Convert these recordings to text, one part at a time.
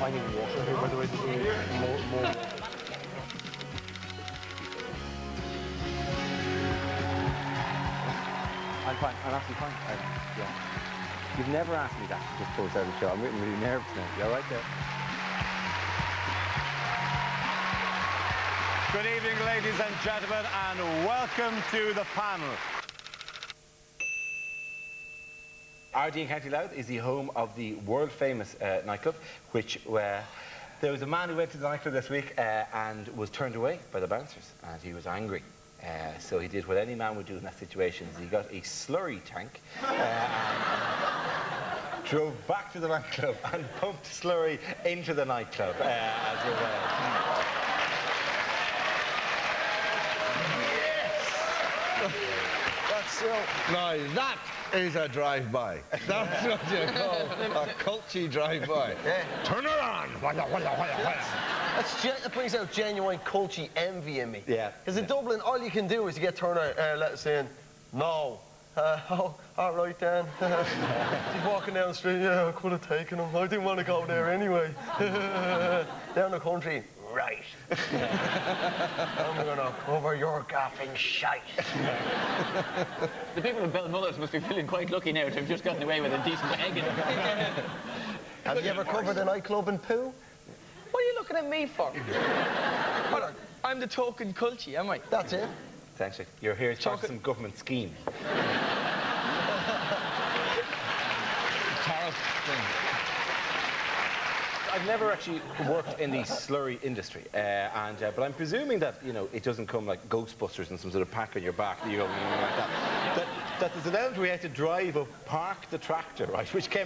I need water here, by the way. More water. I'm fine. I'm absolutely fine. Yeah. You've never asked me that just before we started the show. I'm getting really nervous now. You all right there? Good evening, ladies and gentlemen, and welcome to the panel. Ardee in County Louth is the home of the world-famous nightclub, which there was a man who went to the nightclub this week and was turned away by the bouncers, and he was angry. So he did what any man would do in that situation. He got a slurry tank and drove back to the nightclub and pumped slurry into the nightclub as a way. Now that is a drive-by. That's what you call a culty drive-by. Yeah. Turn her on! That brings out genuine culty envy in me. Yeah. Because in Dublin, all you can do is you get turned out, let's say, no. Oh, all right then. He's walking down the street, yeah, I could have taken him. I didn't want to go there anyway. Down the country, right. I'm gonna cover your gaffing shite. The people of Belmothers must be feeling quite lucky now to have just gotten away with a decent egg in them. Have you ever covered a nightclub in poo? What are you looking at me for? I'm the token culty, am I? That's it. Essentially, you're here as part of some government scheme. I've never actually worked in the slurry industry, but I'm presuming that, you know, it doesn't come like Ghostbusters and some sort of pack on your back that you go, like that. That there's an element where you have to drive up, park the tractor, right? Which he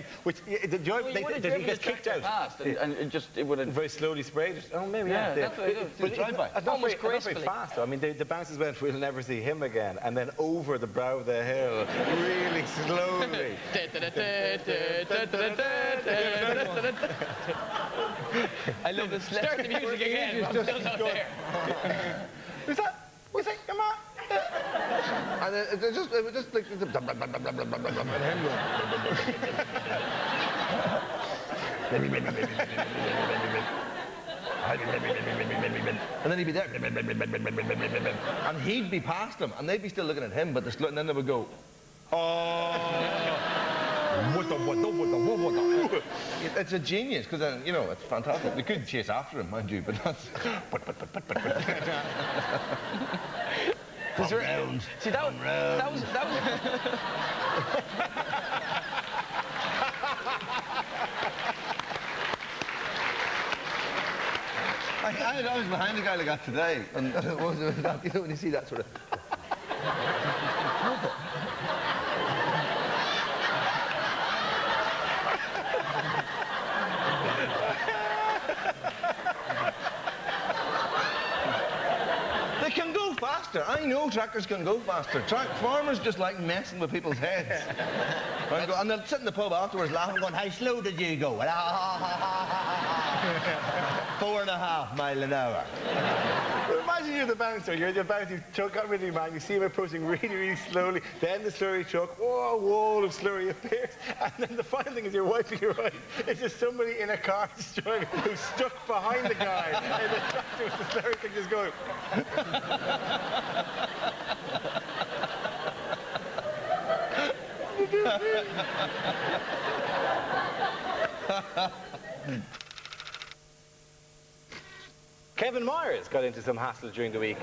gets kicked out. Past and it would have very slowly sprayed it. Oh, maybe yeah. That's what it is. But drive-by. Not very fast. Though. I mean, the bouncers went, we'll never see him again, and then over the brow of the hill, really slowly. I love this. Start the music again. I'm still not there. Is that? Come on. And it was just like and him and then he'd be there and he'd be past them and they'd be still looking at him, but and then they would go, it's a genius, because then, you know, it's fantastic. They could chase after him, mind you, but that's See, that was I was behind a guy like that today, and you know, when you see that sort of. They can go faster. I know tractors can go faster. Farmers just like messing with people's heads. And they'll sit in the pub afterwards laughing, going, how slow did you go? 4.5 miles an hour. Well, imagine you're the bouncer. You're the bouncer. You got rid of your man. You see him approaching really, really slowly. Then the slurry truck, a wall of slurry appears. And then the final thing is you're wiping your eyes. It's just somebody in a car just driving who's stuck behind the guy in the tractor with the slurry thing just going. Kevin Myers got into some hassle during the week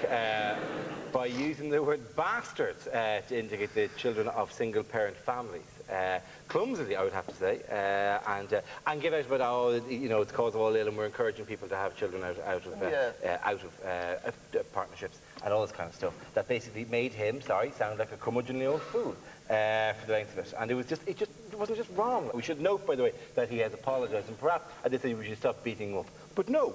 by using the word bastards to indicate the children of single-parent families. Clumsily, I would have to say, and give out about, oh, you know, it's cause of all ill, and we're encouraging people to have children out of partnerships and all this kind of stuff. That basically made him, sound like a curmudgeonly old fool for the length of it. And it wasn't just wrong. We should note, by the way, that he has apologised, and perhaps I did say we should stop beating him up. But no.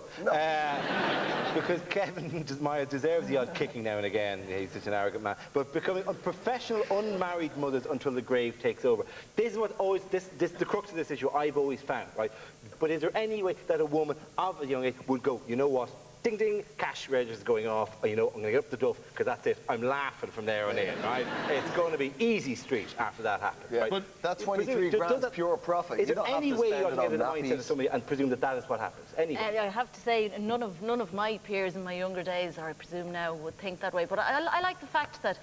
Because Kevin Myers deserves the odd kicking now and again. He's such an arrogant man. But becoming professional unmarried mothers until the grave takes over. This is what always, the crux of this issue I've always found, right? But is there any way that a woman of a young age would go, you know what, ding, ding, cash registers going off. You know, I'm going to get up the duff because that's it. I'm laughing from there on in, right? It's going to be easy street after that happens. Yeah, right? but that's 23 grand's pure profit. Is You there don't have any to way spend you it can get on in the mindset of nappies. somebody and presume that is what happens? Any way? I have to say, none of my peers in my younger days, or I presume now, would think that way. But I like the fact that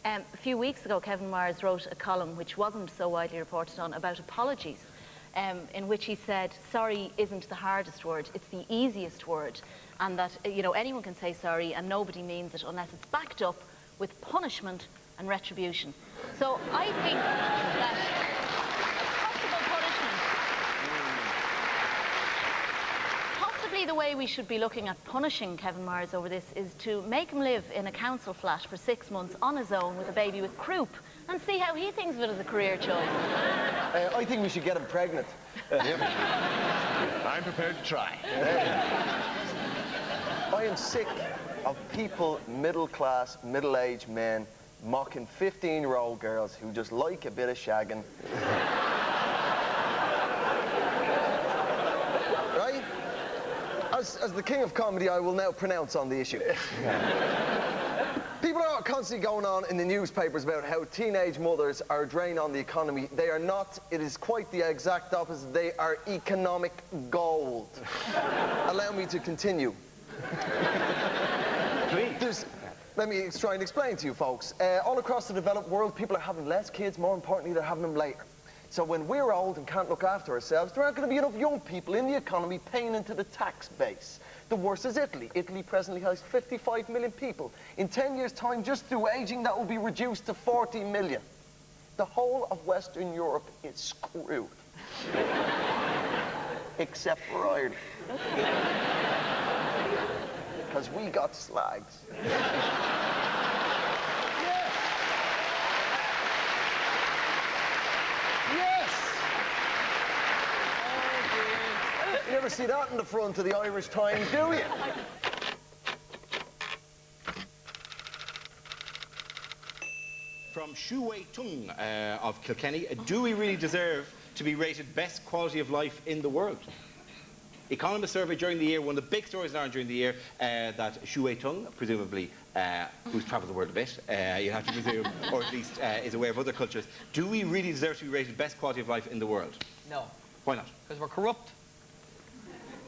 a few weeks ago, Kevin Myers wrote a column, which wasn't so widely reported on, about apologies, in which he said, sorry isn't the hardest word, it's the easiest word. And that, you know, anyone can say sorry and nobody means it unless it's backed up with punishment and retribution. So I think that possible punishment, possibly the way we should be looking at punishing Kevin Myers over this is to make him live in a council flat for 6 months on his own with a baby with croup and see how he thinks of it as a career choice. I think we should get him pregnant. I'm prepared to try. I am sick of people, middle-class, middle-aged men, mocking 15-year-old girls who just like a bit of shagging. Right? As the king of comedy, I will now pronounce on the issue. People are constantly going on in the newspapers about how teenage mothers are a drain on the economy. They are not. It is quite the exact opposite. They are economic gold. Allow me to continue. Please. Let me try and explain to you folks. All across the developed world, people are having less kids. More importantly, they're having them later. So when we're old and can't look after ourselves, there aren't going to be enough young people in the economy paying into the tax base. The worst is Italy. Italy presently has 55 million people. In 10 years' time, just through aging, that will be reduced to 40 million. The whole of Western Europe is screwed. Except for Ireland. Because we got slags. You never see that in the front of the Irish Times, do you? From Shu Wei Tung of Kilkenny, do we really deserve to be rated best quality of life in the world? Economist survey during the year, one of the big stories in Ireland during the year, that Shu Wei Tung, presumably, who's travelled the world a bit, you have to presume, or at least is aware of other cultures, do we really deserve to be rated best quality of life in the world? No, Why not? because we're corrupt.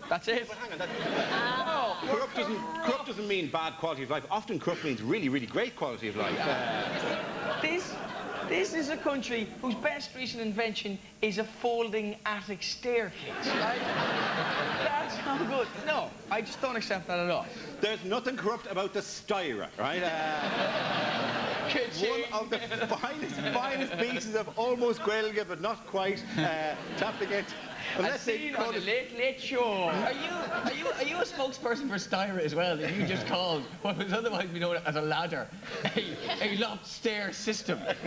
That's it. But hang on, corrupt doesn't mean bad quality of life. Often corrupt means really, really great quality of life. This is a country whose best recent invention is a folding attic staircase, right? That's not good. No, I just don't accept that at all. There's nothing corrupt about the styra, right? One of the finest pieces of almost Gaeilge, but not quite, tapped against. I've seen on the Late Show. Are you a spokesperson for Styra as well? That you just called what was otherwise known as a ladder, a loft stair system. What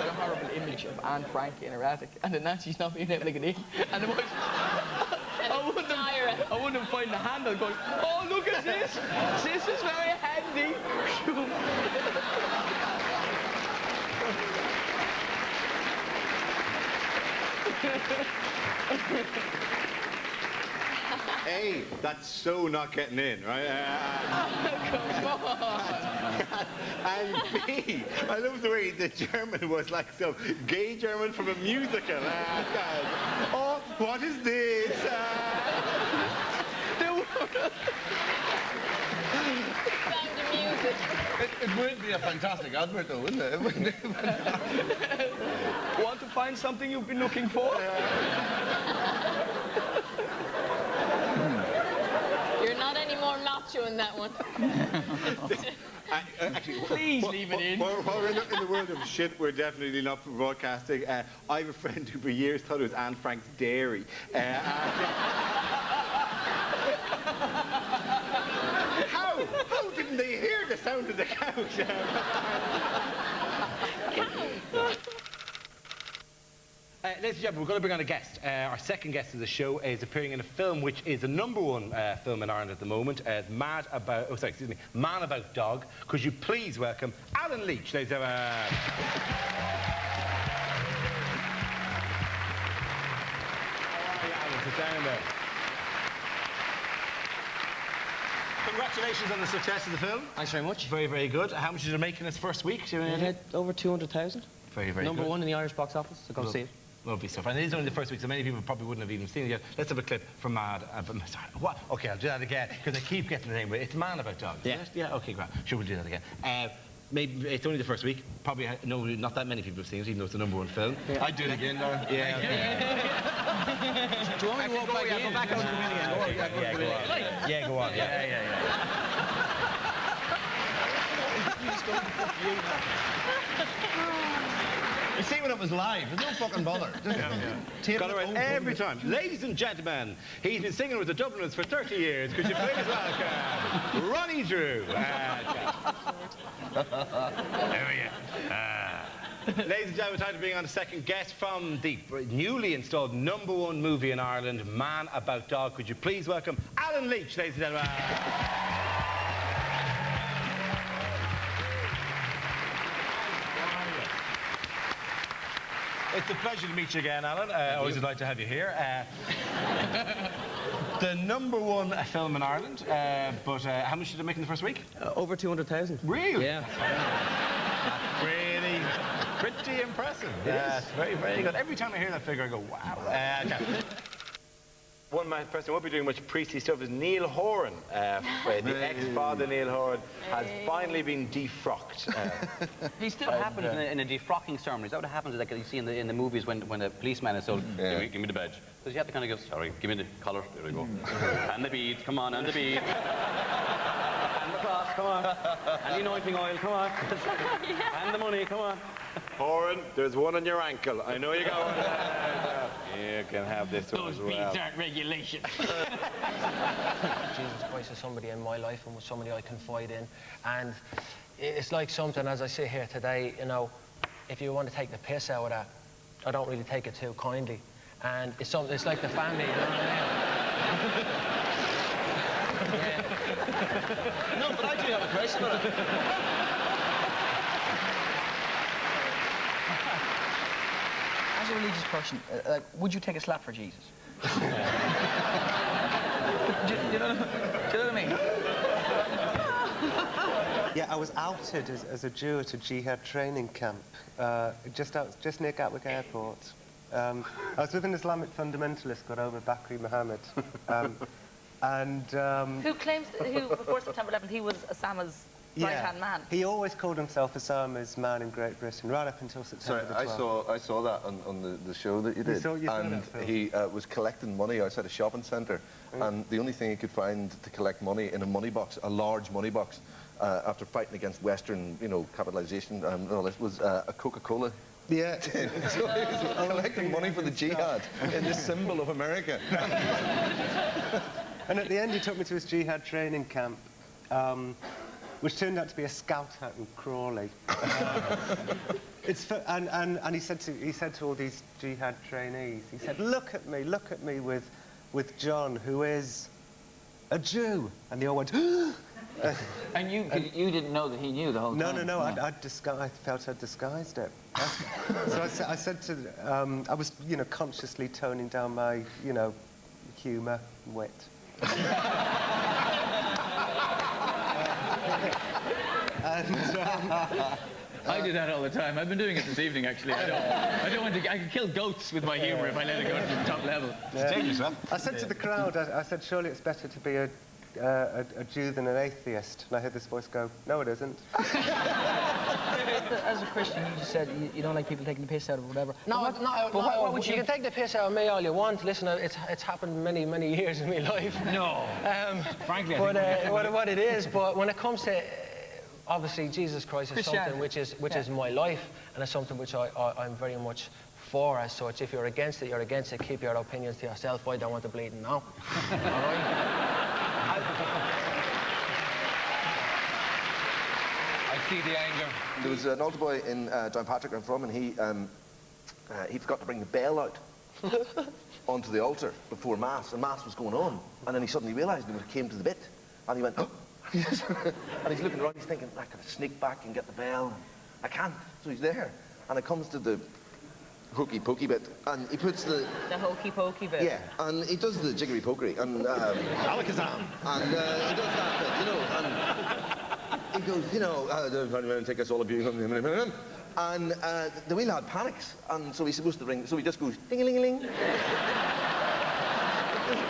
a horrible image of Anne Frank in her attic, and the Nazis not being able to get in. And the boys, I wouldn't find the handle going, oh, look at this. This is very handy. A, that's so not getting in, right? Come on. And B, I love the way the German was like some gay German from a musical. Oh, what is this? It would be a fantastic advert, though, wouldn't it? Want to find something you've been looking for? You're not any more macho in that one. Actually, Please leave it in. While we're in the world of shit, we're definitely not for broadcasting. I have a friend who for years thought it was Anne Frank's dairy. How didn't they hear the sound of the couch? Ladies and gentlemen, we're going to bring on a guest. Our second guest of the show is appearing in a film which is the #1 film in Ireland at the moment, Man About Dog. Could you please welcome Alan Leech, ladies and gentlemen. How are you, Alan? Sit down there. congratulations on the success of the film. Thanks very much. Very, very good. How much did it make in its first week? Do you know It anything? had over 200,000. Very, very Number good. one in the Irish box office, so go see it. Lovely stuff. And it is only the first week, so many people probably wouldn't have even seen it yet. Let's have a clip from Mad. Sorry, what? Okay, I'll do that again, because I keep getting the name right. It's Man About Dogs. Yeah. Is it? Yeah, okay, great. Sure, we'll do that again. Maybe it's only the first week. Probably no, not that many people have seen it, even though it's the #1 film. Yeah. I'd do it again, Dara. Yeah. Do you want me to walk back in? Go back out to the again. Yeah, go on. Yeah, go on. Yeah. You see when it was live, there's no fucking bother. Just Got it right every time. Ladies and gentlemen, he's been singing with the Dubliners for 30 years. Could you please welcome Ronnie Drew? There we go. Ladies and gentlemen, time to bring on a second guest from the newly installed #1 movie in Ireland, Man About Dog. Could you please welcome Alan Leech, ladies and gentlemen? It's a pleasure to meet you again, Alan. Always would like to have you here. The #1 film in Ireland, but how much did it make in the first week? Over 200,000. Really? Yeah. Really, pretty impressive. Yes, very, very good. Every time I hear that figure, I go, wow. Okay. One person who won't be doing much priestly stuff is Neil Horan. The ex-father Neil Horan has finally been defrocked. He still happens in a defrocking ceremony. Is that what happens, like you see in the movies when a policeman is told, give me the badge? Because you have to kind of go, sorry, give me the collar. There we go. And the beads, come on, and the beads. And the cross, come on. And the anointing oil, come on. And the money, come on. Horan, there's one on your ankle. I know you got one. You can have this one as well. Those beads aren't regulation. Jesus Christ is somebody in my life and was somebody I confide in. And it's like something, as I sit here today, you know, if you want to take the piss out of that, I don't really take it too kindly. And it's something, it's like the family, you know what I mean? Yeah. No, but I do have a question on it. As a religious person, would you take a slap for Jesus? do you know what I mean? Yeah, I was outed as a Jew at a jihad training camp, just near Gatwick Airport. I was with an Islamic fundamentalist called Omar Bakri Mohammed. Who claims, before September 11th, he was Osama's right-hand man. He always called himself Osama's man in Great Britain, right up until September the 12th. I saw that on the show that you did. And he was collecting money outside a shopping centre. And the only thing he could find to collect money in a money box, a large money box, after fighting against Western, capitalisation and all this, was a Coca-Cola. Yeah. So he was collecting money for the jihad in the symbol of America. And at the end, he took me to his jihad training camp, which turned out to be a scout hut in Crawley. And he said to all these jihad trainees, he said, look at me with John, who is a Jew. And they all went, And you didn't know that he knew the whole time? No, I felt I'd disguised it. So I said to, I was, consciously toning down my, humour, wit. I do that all the time. I've been doing it this evening, actually. I don't want to. I could kill goats with my humour if I let it go to the top level. It's dangerous, huh? I said to the crowd, I said, surely it's better to be a Jew than an atheist. And I heard this voice go, no, it isn't. As a Christian, you just said you don't like people taking the piss out of whatever. What would you can take the piss out of me all you want. Listen, it's happened many, many years in my life. No. Frankly, but what it is, but when it comes to obviously Jesus Christ is something which is my life, and it's something which I'm very much for as such. If you're against it, you're against it. Keep your opinions to yourself. I don't want to bleeding now. All right. I see the anger. There was an altar boy in Downpatrick I'm from, and he forgot to bring the bell out onto the altar before Mass, and Mass was going on. And then he suddenly realised when it came to the bit, and he went, oh. And he's looking around, he's thinking, I could sneak back and get the bell. I can't, so he's there. And it comes to the hokey pokey bit, and he puts the hokey pokey bit. Yeah, and he does the jiggery pokery, and Alakazam, and he does that bit, you know, and he goes, you know, take us all abuse, and the wee lad panics, and so he's supposed to ring, so he just goes ding-a-ling-a-ling. It's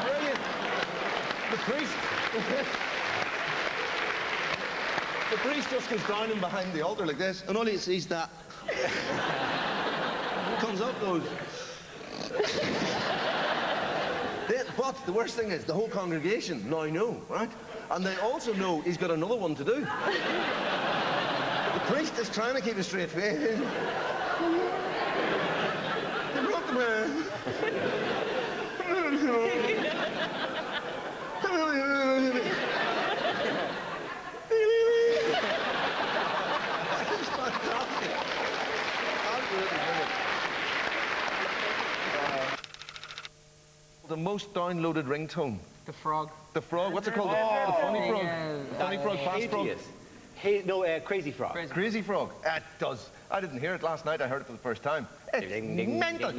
brilliant. The priest just goes down and behind the altar like this, and all he sees that. Comes up, goes. But the worst thing is, the whole congregation now know, right? And they also know he's got another one to do. The priest is trying to keep a straight face. They broke the man. The most downloaded ringtone. The frog. The frog? What's it called? The funny frog? Funny frog, fast frog? No, Crazy Frog. Crazy frog. It does. I didn't hear it last night. I heard it for the first time. It's mental.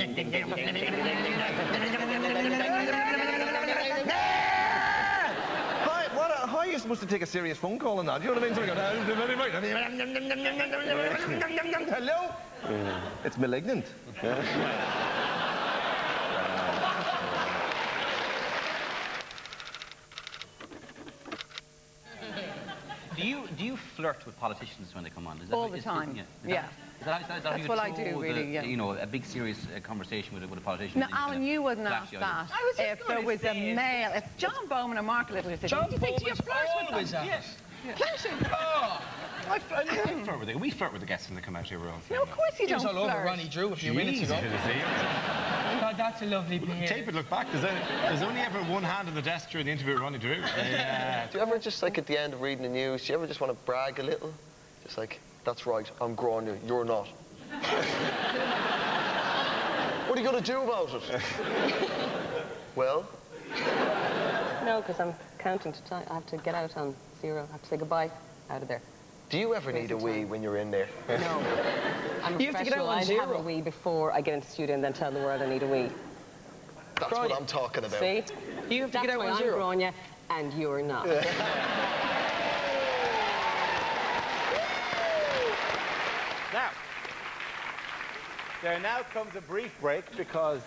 How are you supposed to take a serious phone call on that? You know what I mean? Hello? It's malignant. Do you flirt with politicians when they come on? All the time. Yeah. That's what I do, really. You know, a big serious conversation with a politician. No, Alan, you wouldn't ask that. If there was a male, if John Bowman or Mark Little said, do you think you flirt with them? Yes. Flirting. Oh. I flirt with them. We flirt with the guests when they come out here. No, of course you don't flirt. He was all over Ronnie Drew a few minutes ago. God, that's a lovely beard. Tape it, look back. There's only ever one hand on the desk during the interview with Ronnie Drew. Do you ever just, like, at the end of reading the news, do you ever just want to brag a little? Just like, that's right, I'm Grainne, you're not. What are you going to do about it? Well? No, because I'm counting to time. I have to get out on 0. I have to say goodbye out of there. Do you ever need a wee when you're in there? No. I'm a professional. I'd have a wee before I get into the studio and then tell the world I need a wee. That's what I'm talking about. See? You have to get out on 0. I'm Grainne and you're not. Now, there now comes a brief break because...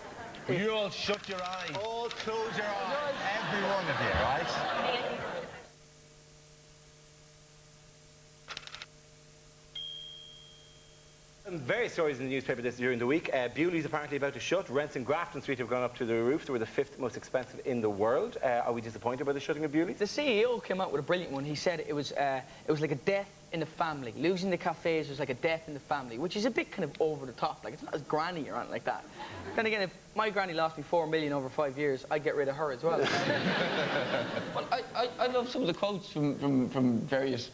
You all shut your eyes. All close your eyes. Every one of you, right? Various stories in the newspaper during the week. Buies apparently about to shut. Rents in Grafton Street have gone up to the roof. They were the 5th most expensive in the world. Are we disappointed by the shutting of Buies? The CEO came out with a brilliant one. He said it was like a death in the family. Losing the cafes was like a death in the family, which is a bit kind of over the top. Like, it's not as granny or anything like that. Then again, if my granny lost me $4 million over 5 years, I'd get rid of her as well. Well, I love some of the quotes from various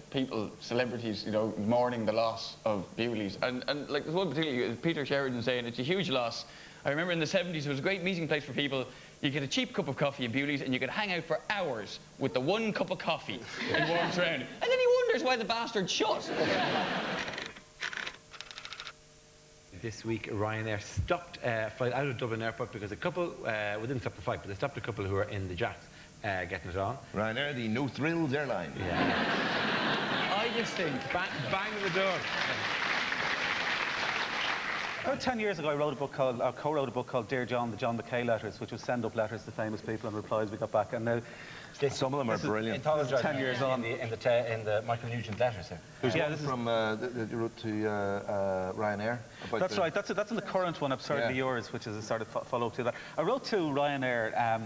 people, celebrities, you know, mourning the loss of Buies. And like, there's one particularly, Peter Sheridan saying it's a huge loss. I remember in the 70s, it was a great meeting place for people. You get a cheap cup of coffee in Buies and you could hang out for hours with the one cup of coffee and warm surrounding. And then he wonders why the bastard shut. This week, Ryanair stopped a flight out of Dublin Airport because a couple, well, didn't stop the flight, but they stopped a couple who were in the jacks getting it on. Ryanair, the no thrills airline. Yeah. I just think, bang the door. About 10 years ago, I wrote a book called, co-wrote a book called Dear John, the John McKay letters, which was send up letters to famous people and replies we got back. And now, some of them are brilliant. 10 years on. In the Michael Nugent letters here. There's one from that you wrote to Ryanair. That's right. That's in the current one, Absurdly Yours, which is a sort of follow-up to that. I wrote to Ryanair.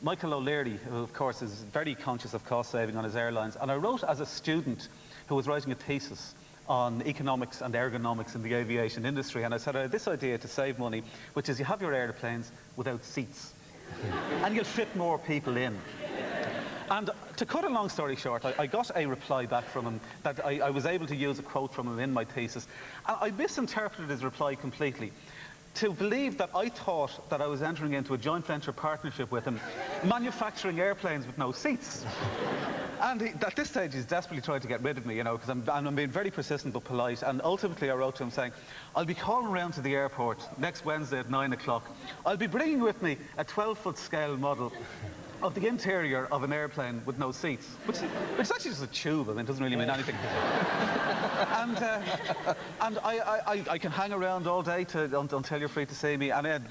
Michael O'Leary, who of course is very conscious of cost saving on his airlines, and I wrote as a student who was writing a thesis on economics and ergonomics in the aviation industry, and I said I had this idea to save money, which is you have your airplanes without seats and you'll fit more people in. And to cut a long story short, I got a reply back from him that I was able to use a quote from him in my thesis, and I misinterpreted his reply completely to believe that I thought that I was entering into a joint venture partnership with him, manufacturing airplanes with no seats. And at this stage, he's desperately trying to get rid of me, you know, because I'm being very persistent but polite. And ultimately, I wrote to him saying, I'll be calling around to the airport next Wednesday at 9 o'clock. I'll be bringing with me a 12-foot scale model of the interior of an airplane with no seats, which is actually just a tube. I mean, it doesn't really mean anything. and I can hang around all day until you're free to see me. And I had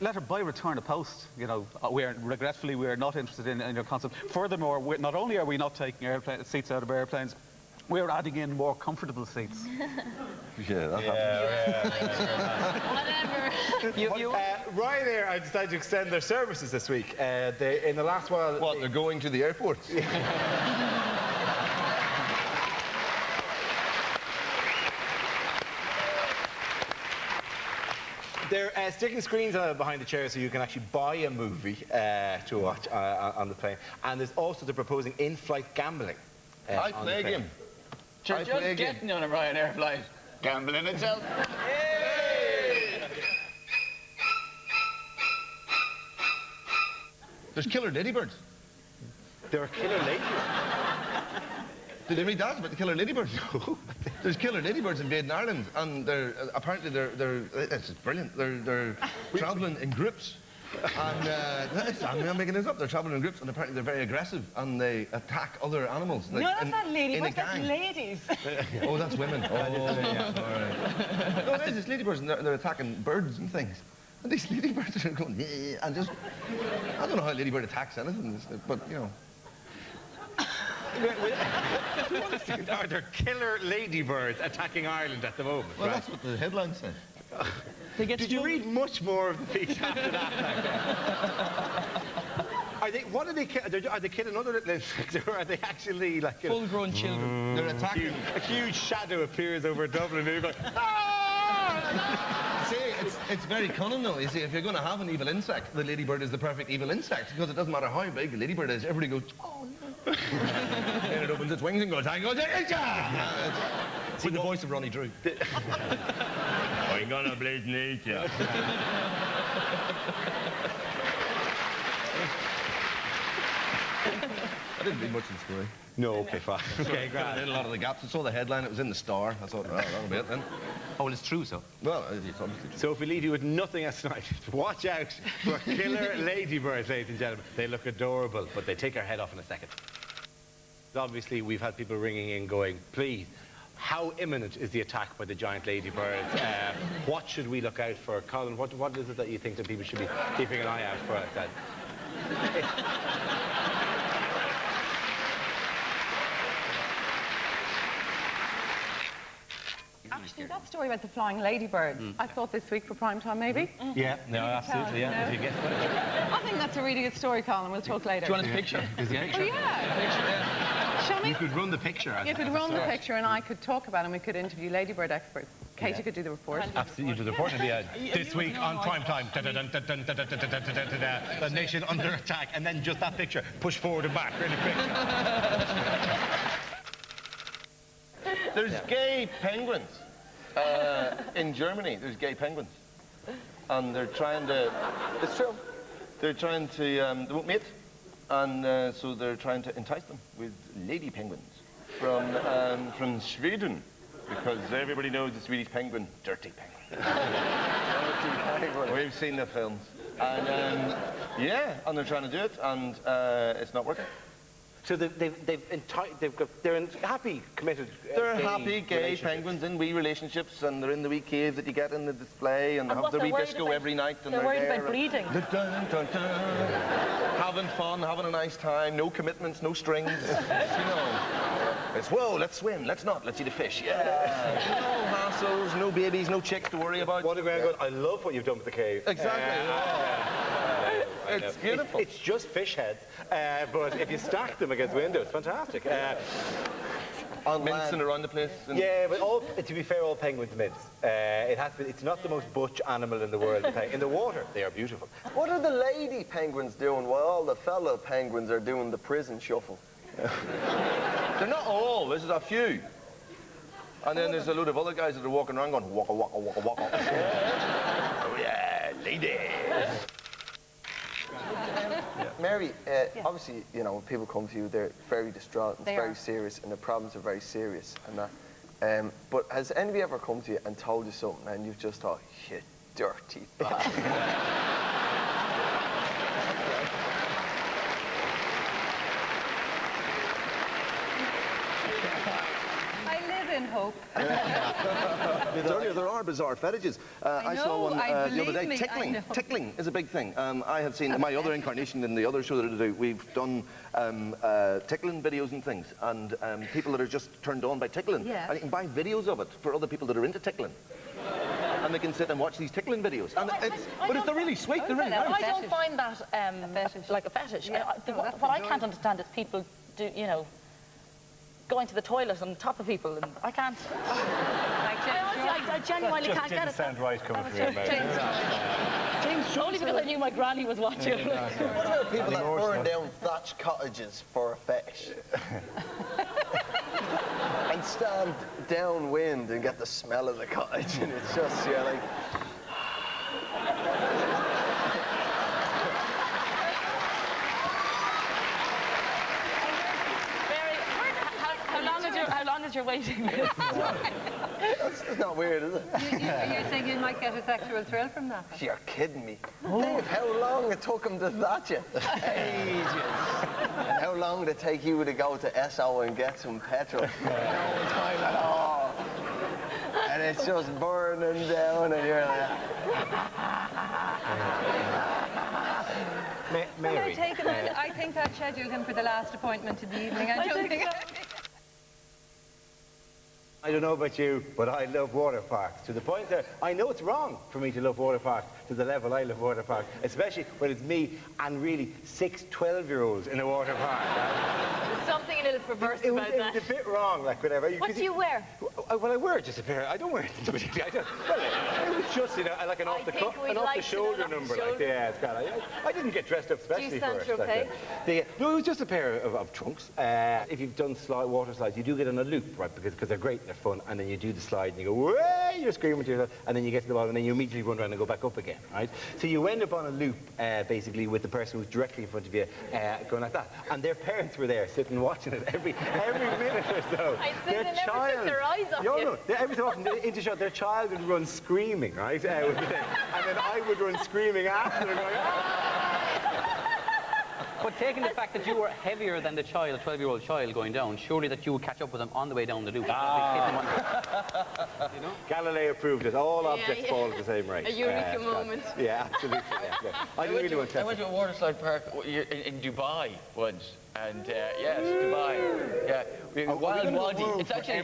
letter by return of post. You know, regretfully, we are not interested in your concept. Furthermore, not only are we not taking seats out of airplanes, we're adding in more comfortable seats. Yeah, that happens. Whatever. Ryanair, I decided to extend their services this week. In the last while... What, they're going to the airport? They're sticking screens behind the chair so you can actually buy a movie to watch on the plane. And there's also they're proposing in-flight gambling. I play a game. You're just getting on a Ryanair flight. Gambling itself. Hey! There's killer ladybirds. There are killer ladybirds. Did you read that about the killer ladybirds? No. There's killer ladybirds invading Ireland, and apparently they're it's brilliant. They're travelling in groups. And I'm not making this up. They're travelling in groups, and apparently they're very aggressive, and they attack other animals. No, that's not ladybirds, that's ladies. Oh, that's women. Oh, yeah, all right. No, it is. It's ladybirds, and they're attacking birds and things. And these ladybirds are going, yeah, and just... I don't know how a ladybird attacks anything, but, you know... Are there killer ladybirds attacking Ireland at the moment? Well, right? That's what the headlines say. Did you read much more of the piece after that? Are they killing other little insects, or are they actually like full-grown children? They're attacking. A huge shadow appears over Dublin, and you're going, ah! See, it's very cunning though. You see, if you're going to have an evil insect, the ladybird is the perfect evil insect, because it doesn't matter how big the ladybird is. Everybody goes, oh no. And it opens its wings and goes, and goes, it's with the voice of Ronnie Drew. I'm gonna blazing eat you. I didn't read much in Slurry. No, okay, fine. Okay, great. I did a lot of the gaps. I saw the headline, it was in the Star. I thought, oh, that'll be it then. Oh, well, it's true, so. Well, it's obviously true. So if we leave you with nothing else tonight, watch out for killer ladybirds, ladies and gentlemen. They look adorable, but they take our head off in a second. Obviously, we've had people ringing in going, please, how imminent is the attack by the giant ladybirds? What should we look out for? Colin, what is it that you think that people should be keeping an eye out for like that? Actually, that story about the flying ladybirds, I thought this week for prime time, maybe. Yeah, no, absolutely, yeah. If you get I think that's a really good story, Colin. We'll talk later. Do you want a picture? Oh, yeah. Shall we? You could run the picture. You could run the picture, and I could talk about it, and we could interview ladybird experts. Katie could do the report. Absolutely, you do the report. This week on prime time, the nation under attack, and then just that picture, push forward and back really quick. There's gay penguins. In Germany, there's gay penguins. And they're trying to... It's true. They're trying to... they won't mate. And so they're trying to entice them with lady penguins from Sweden. Because everybody knows the Swedish penguin, dirty penguin. Dirty penguin. We've seen the films. And yeah, and they're trying to do it, and it's not working. So they're happy, committed. They're happy, gay penguins in wee relationships, and they're in the wee caves that you get in the display, and they have the wee disco every night. And they're worried there, about breeding. Having fun, having a nice time, no commitments, no strings. You know, it's whoa, let's swim, let's not, let's eat a fish. Yeah. No hassles, no babies, no chicks to worry about. What a grand good. I love what you've done with the cave. Exactly. It's beautiful. It's just fish heads, but if you stack them against windows, fantastic. Mincing around the place. Yeah, but to be fair, all penguins mince. It's not the most butch animal in the world. In the water, they are beautiful. What are the lady penguins doing while all the fellow penguins are doing the prison shuffle? They're not all, this is a few. And then there's a load of other guys that are walking around going, waka, waka, waka, waka. Oh yeah, ladies. Mary, obviously, you know, when people come to you, they're very distraught, and it's very serious, and the problems are very serious, and that. But has anybody ever come to you and told you something, and you've just thought, you dirty bastard? Hope. There are bizarre fetishes. I saw one the other day. Tickling is a big thing. I have seen my other incarnation in the other show that I do. We've done tickling videos and things, and people that are just turned on by tickling. Yeah. And you can buy videos of it for other people that are into tickling. And they can sit and watch these tickling videos. And they're really sweet. They're really nice. I don't find that like a fetish. Yeah. What I can't understand is people do, you know, going to the toilet on top of people, and I can't. I genuinely can't get it. Just didn't sound right coming from you, Mary. Only because I knew my granny was watching. What about people that burn down thatched cottages for a fetish? And stand downwind and get the smell of the cottage, and it's just, you're like... How long is your waiting list? That's not weird, is it? You're saying you might get a sexual thrill from that? You're kidding me. Dave, how long it took him to thatch it? Ages. And how long did it take you to go to Esso and get some petrol? No time at all. And it's just burning down, and you're like... Mary. I think I've scheduled him for the last appointment of the evening. I don't think... I don't know about you, but I love water parks, to the point that I know it's wrong for me to love water parks to the level I love water parks, especially when it's me and really 6 12-year-olds in a water park. There's something a little perverse about that. It's a bit wrong, like whatever. What do you wear? Well, I wear just a pair. I don't wear anything particularly. It was just, you know, like an off-the-shoulder number. Like, yeah, it's got. I didn't get dressed up specially for it. Okay? No, it was just a pair of trunks. If you've done water slides, you do get on a loop, right? Because they're great, they're fun, and then you do the slide and you go, way, you're screaming to yourself, and then you get to the bottom, and then you immediately run around and go back up again, right? So you end up on a loop, basically, with the person who's directly in front of you, going like that. And their parents were there, sitting watching it every minute or so. I think they never took their eyes off you. No, every so often into shot, their child would run screaming, right? And then I would run screaming after them, going, But taking the fact that you were heavier than the child, 12-year-old child going down, surely that you would catch up with them on the way down the loop. You know? Galileo proved it. All objects fall at the same rate. A eureka moment. Yeah, absolutely. Yeah. I went to a water slide park in Dubai once. And yes, Dubai. Yeah, Wild Wadi. It's actually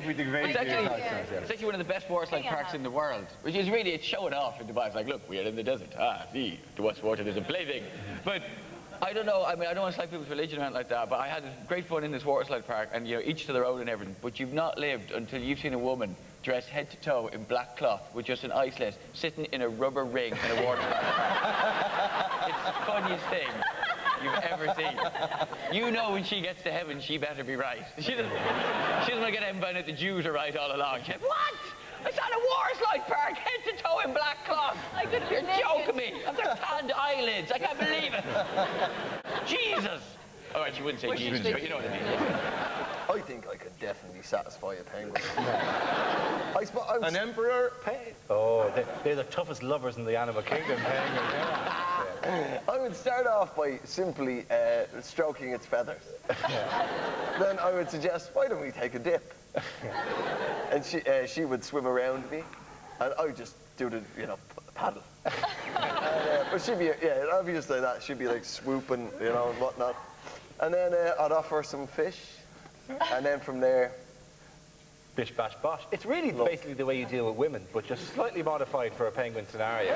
one of the best water slide parks in the world. Which is really, it's showing off in Dubai. It's like, look, we are in the desert. See, to watch water, there's a plaything. But I don't know. I mean, I don't want to slag people's religion around like that. But I had great fun in this water slide park, and you know, each to their own and everything. But you've not lived until you've seen a woman dressed head to toe in black cloth with just an icelet sitting in a rubber ring in a water park. It's the funniest thing you've ever seen. You know when she gets to heaven, she better be right. She doesn't want to get to heaven finding out the Jews are right all along. She said, what? It's at a water slide park, head to toe in black cloth. You're joking me. I've got tanned eyelids. I can't believe it. Jesus. All right, she wouldn't say Jesus, but you know what I mean. I think I could definitely satisfy a penguin. An emperor? Oh, they're the toughest lovers in the animal kingdom, penguins. I would start off by simply stroking its feathers. Then I would suggest, why don't we take a dip? And she would swim around me, and I would just do the, you know, paddle. But she'd be, obviously that, she'd be like swooping, you know, and whatnot. And then I'd offer some fish, and then from there, bish, bash, bosh. It's really basically the way you deal with women, but just slightly modified for a penguin scenario.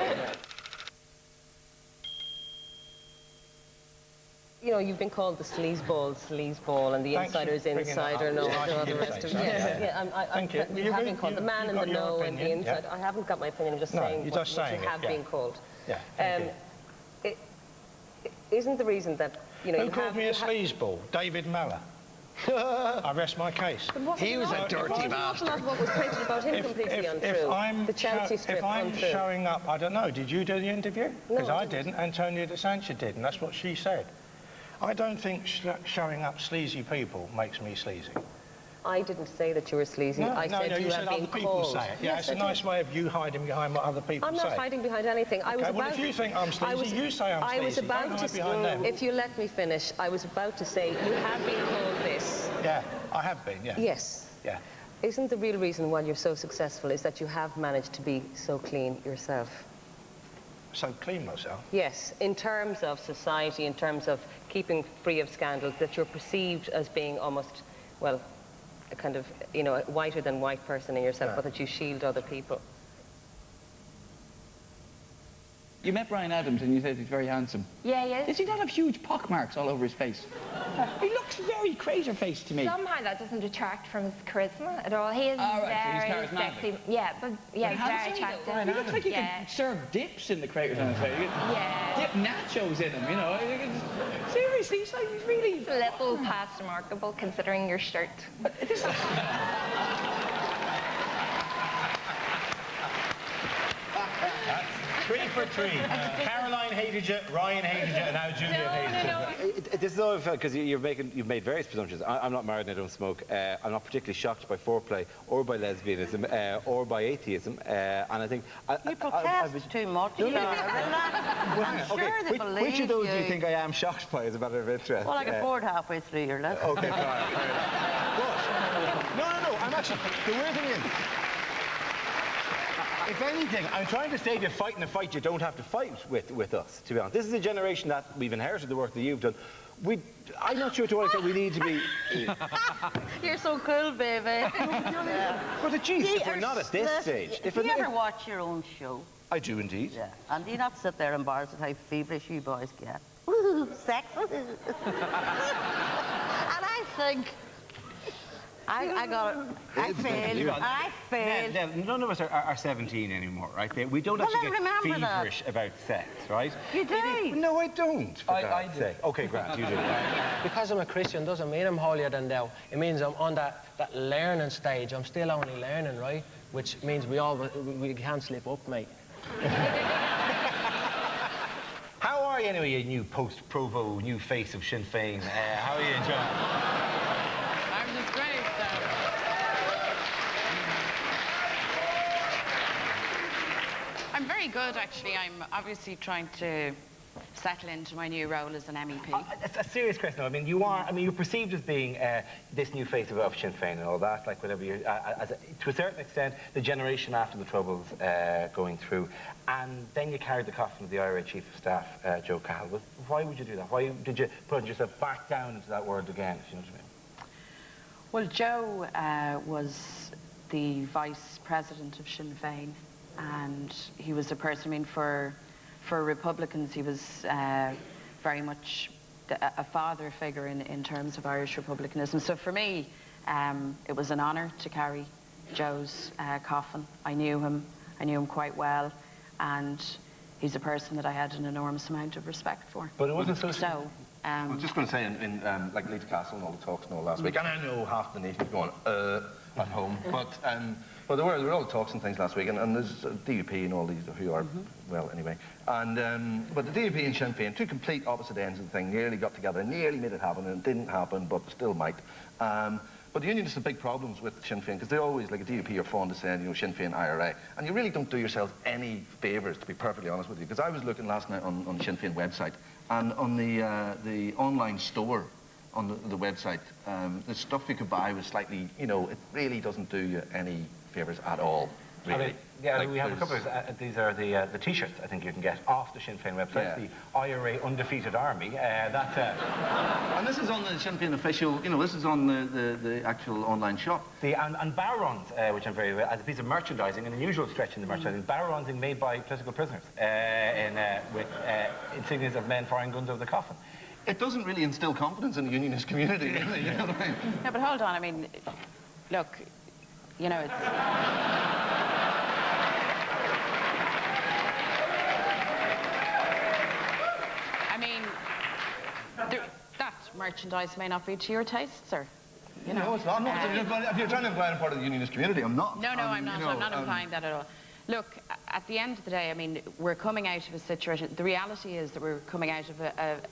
You know, you've been called the sleazeball, and the insider's insider, and all the rest of it. You have been called the man in the know and the inside. I haven't got my opinion, I'm just saying what you have been called. Isn't the reason that, you know... Who called me a sleazeball? David Mallow. I rest my case. He was a dirty bastard. What was printed about him completely untrue. The Chelsea strip if I'm showing up, I don't know, did you do the interview? Because I didn't, Antonia de Sancha did, and that's what she said. I don't think showing up sleazy people makes me sleazy. I didn't say that you were sleazy. No, I said you said other people say it. Yeah, yes, it's a nice way of you hiding behind what other people say. I'm not hiding behind anything. Okay, well, if you think I'm sleazy, you say I'm sleazy. I was about Don't hide behind them. If you let me finish, I was about to say you have been told this. Yeah, I have been, yeah. Yes. Yeah. Isn't the real reason why you're so successful is that you have managed to be so clean yourself? So clean myself? Yes, in terms of society, in terms of keeping free of scandals, that you're perceived as being almost, well, a kind of, you know, a whiter than white person in yourself, but that you shield other people. You met Bryan Adams and you said he's very handsome. Yeah, he is. Does he not have huge pockmarks all over his face? He looks very crater-faced to me. Somehow that doesn't detract from his charisma at all. He is right, so he's sexy. Yeah, but yeah, he's very attractive. He looks like he can serve dips in the craters on his face. Yeah. Dip nachos in him, you know. Seriously, he's really... It's a little past remarkable considering your shirt. Three for three. Caroline hated you, Ryan hated you, and now Juliet hated you. This is all because you've made various presumptions. I'm not married and I don't smoke. I'm not particularly shocked by foreplay or by lesbianism or by atheism. And I think you protest too much. I'm sure they believe which of those do you think I am shocked by? As a matter of interest. Well, I get bored halfway through your lesson. Okay, fine. No. I'm actually. The weird thing is. If anything, I'm trying to save you fighting a fight you don't have to fight with us, to be honest. This is a generation that we've inherited the work that you've done. I'm not sure to what extent we need to be... You're so cool, baby. But geez, if we're not at this stage... Do you ever watch your own show? I do indeed. Yeah. And do you not sit there embarrassed at how feverish you boys get? Woohoo, sex. And I think... I failed. None of us are 17 anymore, right? We don't actually get feverish about sex, right? You do? No, I don't, for God's sake. Okay, Grant, you do. Because I'm a Christian doesn't mean I'm holier than thou. It means I'm on that learning stage. I'm still only learning, right? Which means we can't slip up, mate. How are you anyway, you new post-Provo, new face of Sinn Féin? How are you enjoying? I'm very good, actually. I'm obviously trying to settle into my new role as an MEP. It's a serious question. I mean, you're perceived as being this new face of Sinn Féin and all that, like whatever you're, to a certain extent, the generation after the Troubles going through. And then you carried the coffin of the IRA Chief of Staff, Joe Cahill. Why would you do that? Why did you put yourself back down into that world again, if you know what I mean? Well, Joe was the Vice President of Sinn Féin. And he was a person, I mean, for Republicans, he was very much a father figure in terms of Irish republicanism. So for me, it was an honour to carry Joe's coffin. I knew him quite well, and he's a person that I had an enormous amount of respect for. But it wasn't so. I was just going to say, in like Leeds Castle and all the talks and all last week, and I know half the nation's going, at home, but there were all the talks and things last week, and there's DUP and all these who are, well, anyway. And, but the DUP and Sinn Féin, two complete opposite ends of the thing, nearly got together, nearly made it happen, and it didn't happen, but still might. But the Unionists have big problems with Sinn Féin, because they always, like a DUP, are fond of saying, you know, Sinn Féin, IRA. And you really don't do yourselves any favours, to be perfectly honest with you. Because I was looking last night on the Sinn Féin website, and on the online store on the website, the stuff you could buy was slightly, you know, it really doesn't do you any favours at all. Really. Yeah, like we have a couple of these are the T-shirts I think you can get off the Sinn Féin website. Yeah. The IRA Undefeated Army. That's and this is on the Sinn Féin official. You know, this is on the actual online shop. And Barons, which I'm very as a piece of merchandising, an unusual stretch in the merchandising. Barons made by political prisoners, with insignias of men firing guns over the coffin. It doesn't really instill confidence in the unionist community, really. You know what I mean? No, but hold on. I mean, look, you know, it's. That merchandise may not be to your taste, sir. You know, it's not. If you're trying to imply I'm part of the unionist community, I'm not. No, I'm not. You know, I'm not implying that at all. Look, at the end of the day, I mean, we're coming out of a situation. The reality is that we're coming out of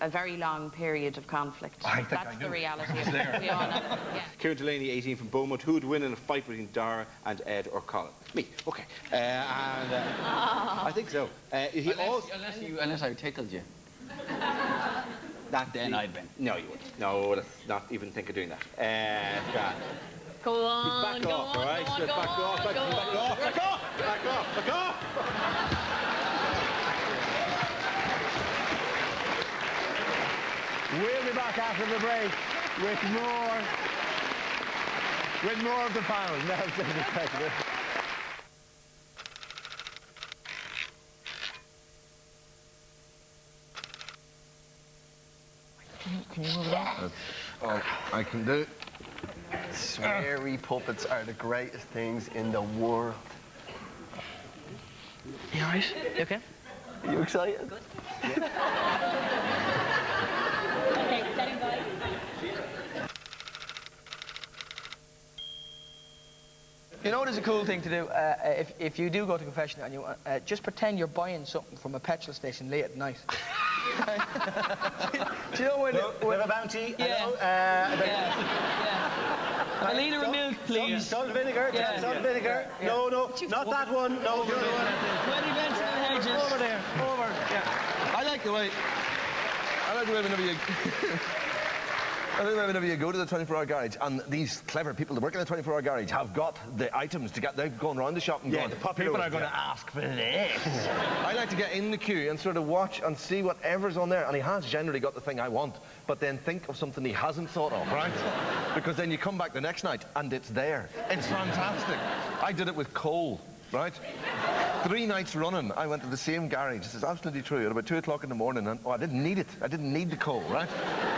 a very long period of conflict. That's the reality of it. We all know. Yeah. Kieran Delaney, 18 from Beaumont. Who would win in a fight between Dara and Ed or Colin? Me. Okay. I think so. Unless I tickled you. Then I'd win. No, you wouldn't. No, let's not even think of doing that. Go on, back off, all right? Back off. We'll be back after the break with more of the panel. Can you move it on? That's all I can do. Sweary puppets are the greatest things in the world. You alright? You okay? Are you excited? Good. Okay, standing by. You know, there's a cool thing to do. If you do go to confession and you just pretend you're buying something from a petrol station late at night. Do you know when? Have a bounty. Yeah. Hello. A litre of milk, please. Salt vinegar. Salt vinegar. Yeah. No, not that one. No, the other one. 20 pence in the hedges. Over there. Over. Yeah. I like the way whenever you go to the 24-hour garage, and these clever people that work in the 24-hour garage have got the items to get. They've gone around the shop and gone, people are going to ask for this. I like to get in the queue and sort of watch and see whatever's on there, and he has generally got the thing I want, but then think of something he hasn't thought of, right? Because then you come back the next night and it's there. It's fantastic. I did it with coal, right? 3 nights running, I went to the same garage. This is absolutely true. At about 2 o'clock in the morning, and I didn't need it. I didn't need the coal, right?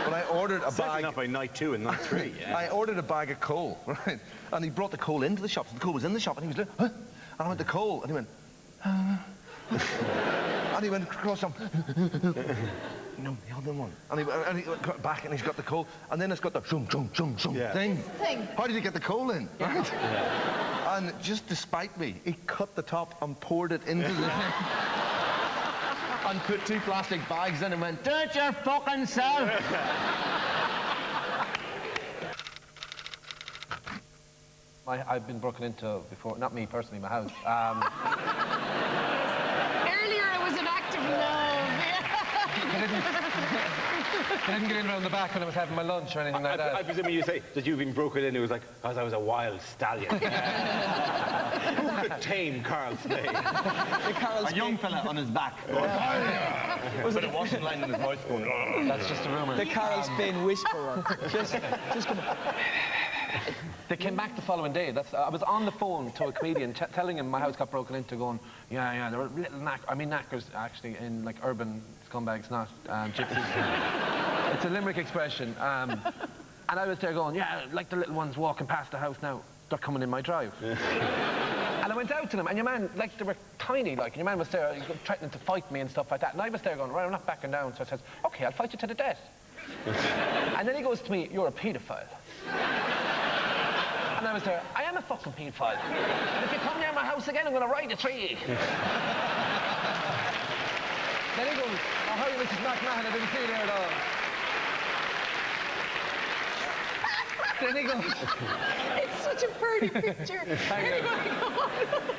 But I ordered a bag. Up by night 2 and night 3. Yeah. I ordered a bag of coal, right? And he brought the coal into the shop. So the coal was in the shop, and he was like, huh? And I went, the coal, and he went, and he went across some. No, the other one. And he got back, and he's got the coal, and then it's got the thing. How did he get the coal in? Yeah. Right? Yeah. And just to spite me, he cut the top and poured it into the thing. And put 2 plastic bags in and went, do it your fucking self! I've been broken into before, not me personally, my house. Earlier it was an act of love. I didn't get in around the back when I was having my lunch or anything like that. I presume you say that you've been broken in, it was like, because I was a wild stallion. Who could tame Karl Spain? A young fella on his back. Was it a washing line in his mouth going? That's just a rumour. The Karl Spain whisperer. just come on. They came back the following day. I was on the phone to a comedian telling him my house got broken into, going, yeah, there were little knackers actually in like urban scumbags, not gypsies. It's a Limerick expression. And I was there going, yeah, like the little ones walking past the house now, they're coming in my drive. And I went out to them, and your man, like, they were tiny, like, and your man was there threatening to fight me and stuff like that. And I was there going, right, I'm not backing down. So I said, okay, I'll fight you to the death. And then he goes to me, you're a paedophile. And I was there, I am a fucking paedophile. And if you come near my house again, I'm going to ride a tree. Then he goes, oh, how are you, Mrs. McMahon? I didn't see you there at all. Then he goes... It's such a pretty picture.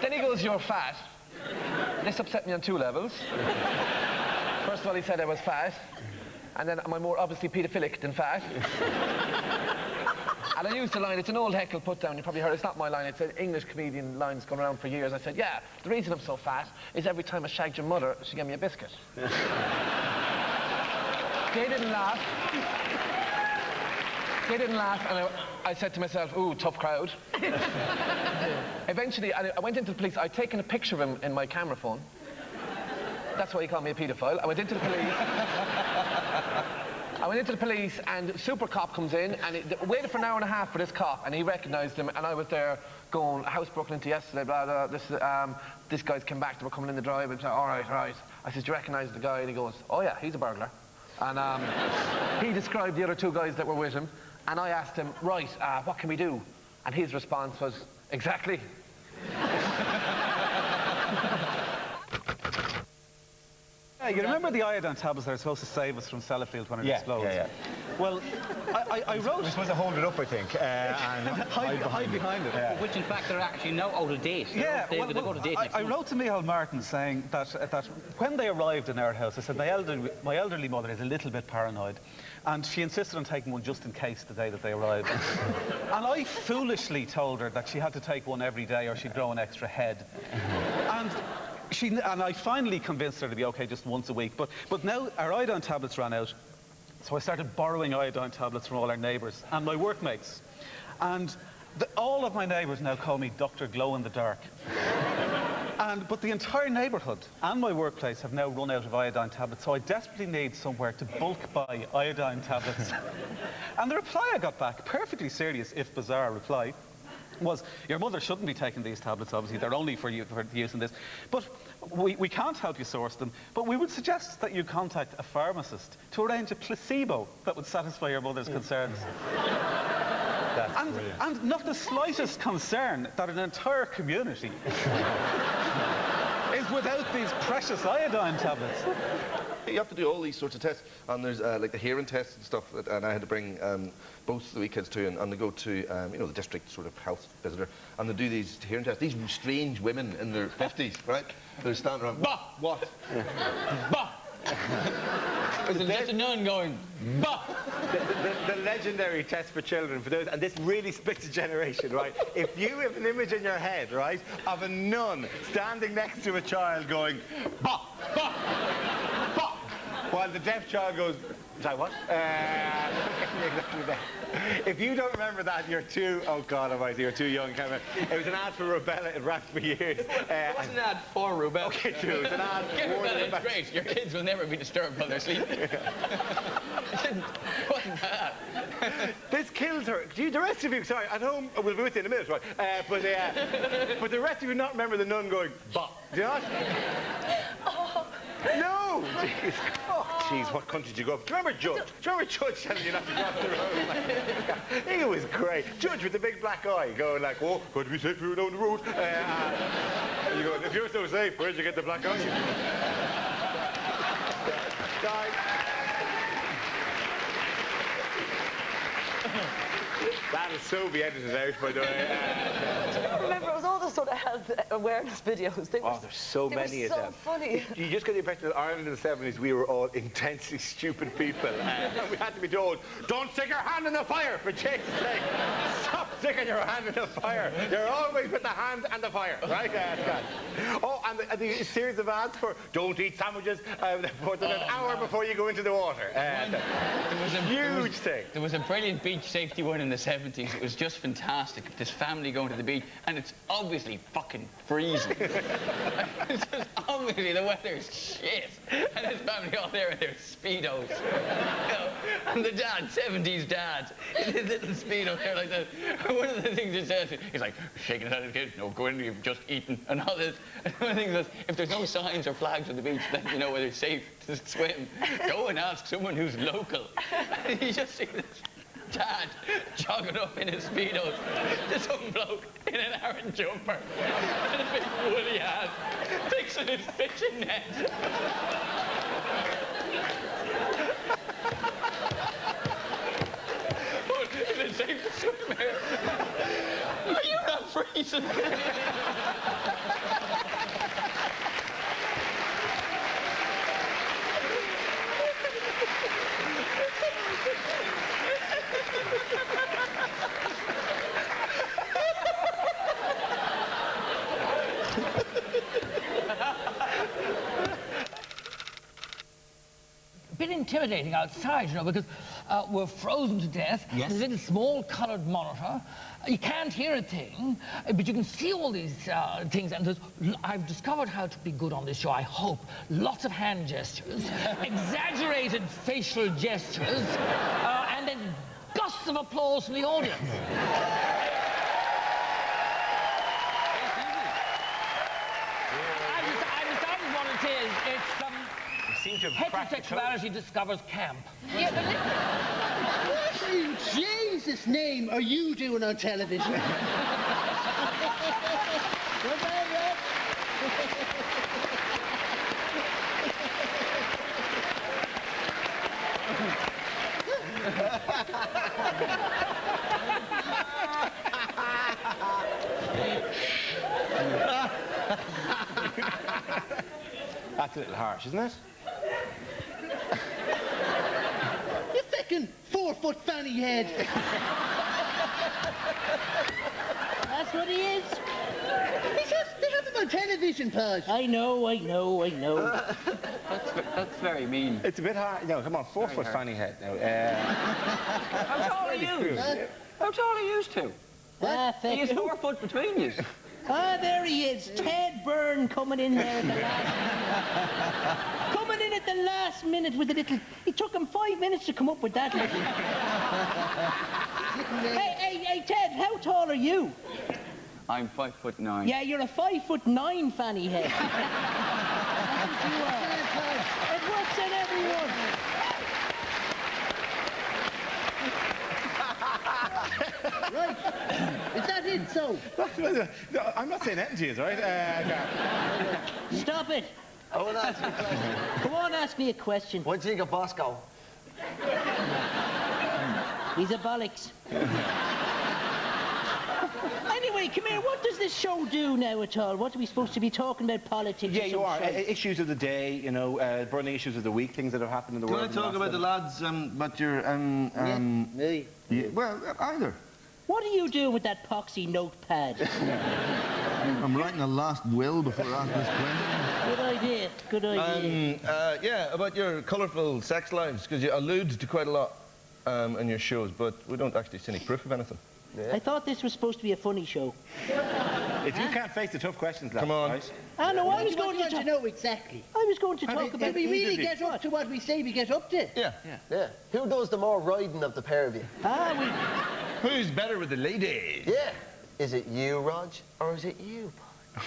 Then he goes, you're fat. This upset me on 2 levels. First of all, he said I was fat. And then am I more obviously paedophilic than fat? And I used the line, it's an old heckle put down, you probably heard, it's not my line, it's an English comedian line's gone around for years. I said, yeah, the reason I'm so fat is every time I shagged your mother, she gave me a biscuit. They didn't laugh. They didn't laugh, and I said to myself, ooh, tough crowd. Eventually, I went into the police. I'd taken a picture of him in my camera phone. That's why he called me a paedophile. I went into the police. And Super Cop comes in, and waited for an hour and a half for this cop, and he recognised him, and I was there going, house broken into yesterday, blah, blah, this guy's come back, they were coming in the drive, and I said, all right. I said, do you recognise the guy? And he goes, oh yeah, he's a burglar. And he described the other 2 guys that were with him, and I asked him, right, what can we do? And his response was, exactly. Yeah, you remember the iodine tablets that are supposed to save us from Sellafield when it explodes? Yeah. Well, I wrote... We're supposed to hold it up, I think, and hide behind it. Yeah. Which, in fact, are actually now out of date. Yeah, I wrote to Micheál Martin saying that when they arrived in our house, I said, my elderly mother is a little bit paranoid, and she insisted on taking one just in case the day that they arrived. And I foolishly told her that she had to take one every day or she'd grow an extra head. And I finally convinced her to be okay just once a week. But now our iodine tablets ran out, so I started borrowing iodine tablets from all our neighbours and my workmates. And all of my neighbours now call me Dr. Glow in the Dark. But the entire neighbourhood and my workplace have now run out of iodine tablets, so I desperately need somewhere to bulk buy iodine tablets. And the reply I got back, perfectly serious if bizarre reply, was, your mother shouldn't be taking these tablets, obviously, they're only for use in this. But we can't help you source them, but we would suggest that you contact a pharmacist to arrange a placebo that would satisfy your mother's concerns. And not the slightest concern that an entire community is without these precious iodine tablets. You have to do all these sorts of tests, and there's like the hearing tests and stuff, and I had to bring both of the wee kids to, and they go to, you know, the district sort of health visitor, and they do these hearing tests. These strange women in their 50s, right? They're standing around, bah! What? Bah! Is it just a nun going, bah! The legendary test for children, for those, and this really splits a generation, right? If you have an image in your head, right, of a nun standing next to a child going, bah! Bah! Bah! While the deaf child goes, sorry, what? If you don't remember that, you're too, oh God almighty, you're too young. It was an ad for Rubella, it ran for years. It wasn't an ad for Rubella. Okay, true, it was an ad for Rubella. It's great, your kids will never be disturbed while they're sleeping. Wasn't that? This kills her. The rest of you, sorry, at home, we'll be with you in a minute, right? But the rest of you not remember the nun going, bah. Do you not? No! Jeez. Oh, jeez, what country did you go up? Do you remember Judge? Do you remember Judge telling you not to cross the road? He was great. Judge with the big black eye going like, oh, got to be safe here down the road. And you go, if you're so safe, where'd you get the black eye? That'll so be edited out, by the way. Remember, it was all the sort of health awareness videos. There's so many of them. They were so funny. You just get the impression that Ireland in the 70s, we were all intensely stupid people. And we had to be told, don't stick your hand in the fire, for Jesus' sake. Stop sticking your hand in the fire. You're always with the hand and the fire, right? Oh, and the series of ads for don't eat sandwiches more than an hour before you go into the water. Huge thing. There was a brilliant beach safety one in the 70s. It was just fantastic. This family going to the beach, and it's obviously fucking freezing. It's just obviously the weather's shit. And this family all there in their Speedos. You know, and the dad, 70s dad, in his little Speedo there like that. One of the things he says, he's like, shaking his head at the kids, no, go in, you've just eaten, and all this. And one of the things is, if there's no signs or flags on the beach, then you know whether it's safe to swim. Go and ask someone who's local. And you just see this dad jogging up in his Speedos to some bloke in an Aaron jumper and a big woolly hat fixing his fishing net. But is it safe to swim here? Are you not freezing? A bit intimidating outside, you know, because we're frozen to death. Yes. There's a little small coloured monitor. You can't hear a thing, but you can see all these things. And I've discovered how to be good on this show, I hope. Lots of hand gestures, exaggerated facial gestures, and then gusts of applause from the audience. I've decided what it is. It's heterosexuality discovers camp. Yeah, but what in Jesus' name are you doing on television? That's a little harsh, isn't it? You feckin' 4-foot fanny head. That's what he is. They have him on television, Podge. I know. That's very mean. It's a bit hard. No, come on, 4-foot fanny head. No, How tall are you? How tall are you two? He's 4 foot between you. Ah, there he is. Ted Byrne coming in there at the last minute. Coming in at the last minute with a little... It took him 5 minutes to come up with that little... hey, Ted, how tall are you? I'm 5'9". Yeah, you're a 5'9" fanny head. That's what you are. It works on everyone. Right. Is that it, so? No, I'm not saying anything to you, right? Stop it. I want to ask you a question. Come on, ask me a question. What do you think of Bosco? He's a bollocks. Anyway, come here, what does this show do now at all? What are we supposed to be talking about politics? Yeah, you are. Issues of the day, you know, burning issues of the week, things that have happened in the world. Can I talk about the lads, about your, Me? Yeah, well, either. What are you doing with that poxy notepad? I'm writing a last will before I ask this question. Good idea. Yeah, about your colourful sex lives, because you allude to quite a lot in your shows, but we don't actually see any proof of anything. I thought this was supposed to be a funny show. If you can't face the tough questions, lads, come on. Right? I know, I was going to know exactly. I was going to talk about... If we really get up to what we say we get up to. Yeah. Who does the more riding of the pair of you? Who's better with the ladies? Yeah. Is it you, Rog, or is it you, Podge?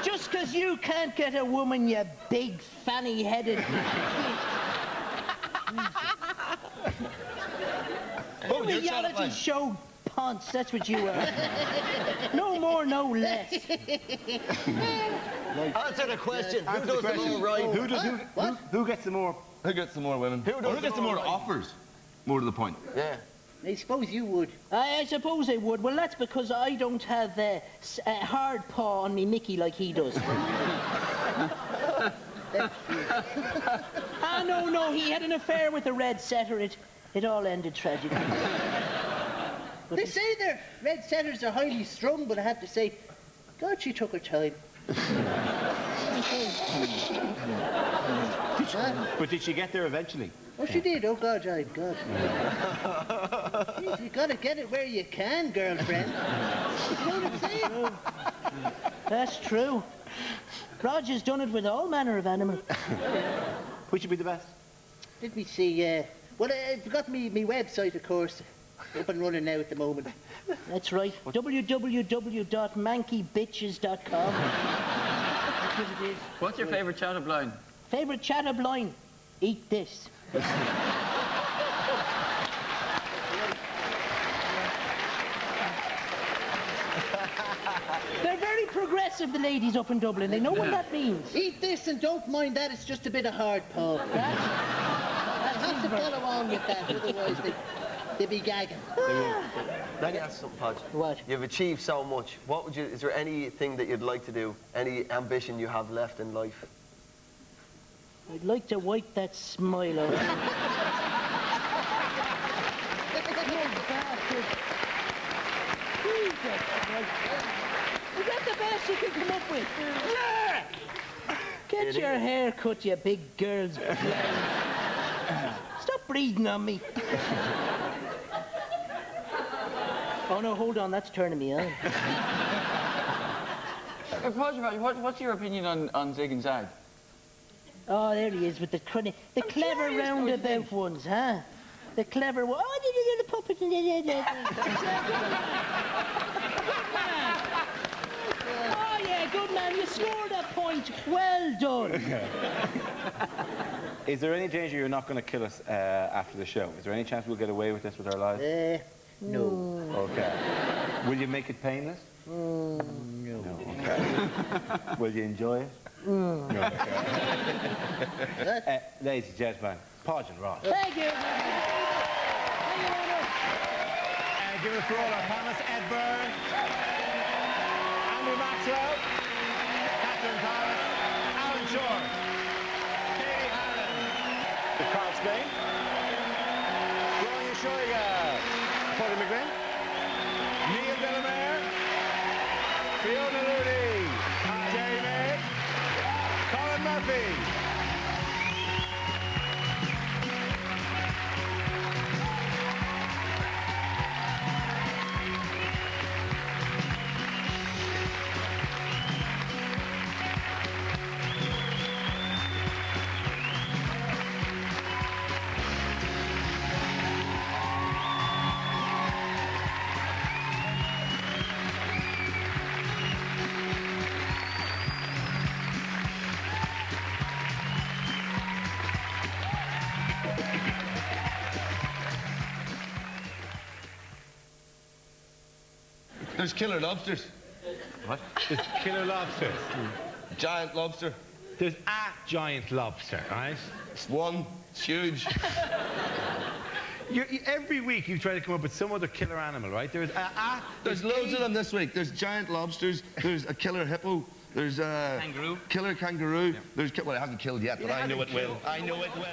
Just because you can't get a woman, you big fanny-headed... reality show ponce, that's what you are. No more, no less. Answer the question. Who does the more riding? Who gets the more... Who gets the more women? Who gets the more offers? More to the point. Yeah. I suppose you would. I suppose I would. Well, that's because I don't have a hard paw on me Mickey like he does. No, he had an affair with a red setter. It all ended tragically. They say their red setters are highly strung, but I have to say, God, she took her time. But did she get there eventually? Oh, she did. Oh, God. Jeez, you gotta get it where you can, girlfriend. You know what I'm saying? That's true. Roger's done it with all manner of animals. Which would be the best? Let me see, well, I've got me website, of course, up and running now at the moment. That's right. www.mankybitches.com. That's what it is. What's your favourite chat-up line? Favourite chat-up line? Eat this. They're very progressive, the ladies up in Dublin. They know what that means. Eat this and don't mind that. It's just a bit of hard paw. I'll have to follow on with that, otherwise they'd be gagging. Let me ask something, Podge. What? You've achieved so much. Is there anything that you'd like to do? Any ambition you have left in life? I'd like to wipe that smile out. Is that the best you can come up with? Get your hair cut, you big girls. Stop breathing on me. Oh no, hold on, that's turning me on. What's your opinion on Zig and Zag? Oh, there he is with the clever roundabout ones, huh? The clever one. Oh, the puppet. Oh yeah, good man. You scored a point. Well done. Is there any danger you're not going to kill us after the show? Is there any chance we'll get away with this with our lives? No. Okay. Will you make it painless? No. Okay. Will you enjoy it? No. Ladies and gentlemen, Podge and Rodge. Thank you. Give it for all our panelists, Byrne, Andrew Maxwell, Kathryn Thomas, Alan Shortt, Hannon, Karl Spain, Grainne Seoige, Pauline McLynn, Delamere, Fiona Looney, Geri Maye, Colin Murphy. There's killer lobsters. What? There's killer lobsters. Giant lobster. There's a giant lobster, right? It's one. It's huge. Every week you try to come up with some other killer animal, right? There's loads of them this week. There's giant lobsters. There's a killer hippo. There's a kangaroo. Killer kangaroo. Yeah. There's, well, it hasn't killed yet, but I know it will. I know it will.